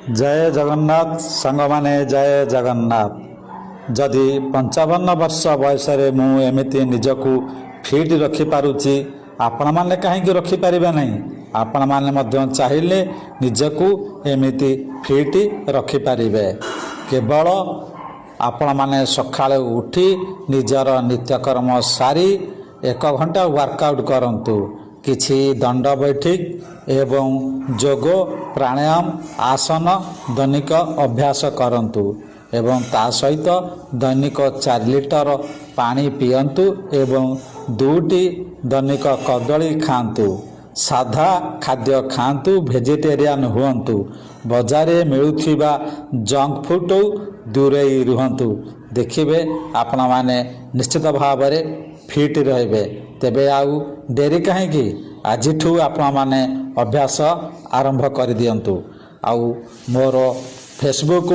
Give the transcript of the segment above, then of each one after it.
जय जगन्नाथ सांग माने जय जगन्नाथ। जदि 55 वर्ष बयस मुझे निजक फिट रखिपारुची आपण मैंने कहीं रखिपारे ना। आपण मैंने चाहिए निजक एमती फिट रखिपारे। केवल आपण मैंने सका उठी निजर नित्यकर्म सारी 1 घंटा वर्कआउट करंतु। किछि दंड बैठक एवं जोग प्राणायाम आसन दैनिक अभ्यास करंतु एवं ता सहित दैनिक 4 लिटर पानी पियंतु एवं 2टी दैनिक कदली खांतु। साधा खाद्य खांतु, वेजिटेरियन हुंतु। बजार मिलुथिबा जंक फूड दूरे रुहंतु। देखिबे आपण माने निश्चित भाव में फिट रहिबे। तेबे आउ डेरी कहीं आज आपण माने अभ्यास आरंभ कर दियंतु। आउ मोर फेसबुक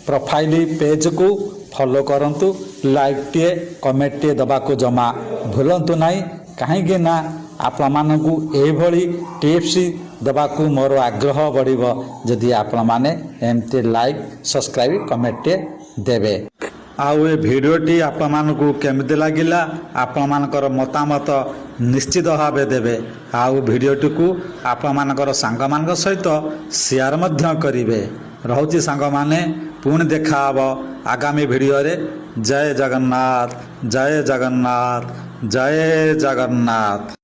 प्रोफाइल पेज को फॉलो करंतु। लाइक टे कमेंट टे दबा को जमा भूलंतु नहीं। कहीं ना आपण मानकु एभली टिप्स दबा को मोर आग्रह बढ़िबो जदि आपण माने एमती लाइक सब्सक्राइब कमेंट टे देबे। आउ ए भिडियोटी आपण मानकु केमिति लागिला आपण मानकर मतामत निश्चित भाव देवे। आउ भिडियोटी को आपण मानकर सांग मान सहित शेयर मध्य करिवे। रहुची सांग माने पुणी देखा हबो आगामी भिडियो रे। जय जगन्नाथ जय जगन्नाथ जय जगन्नाथ।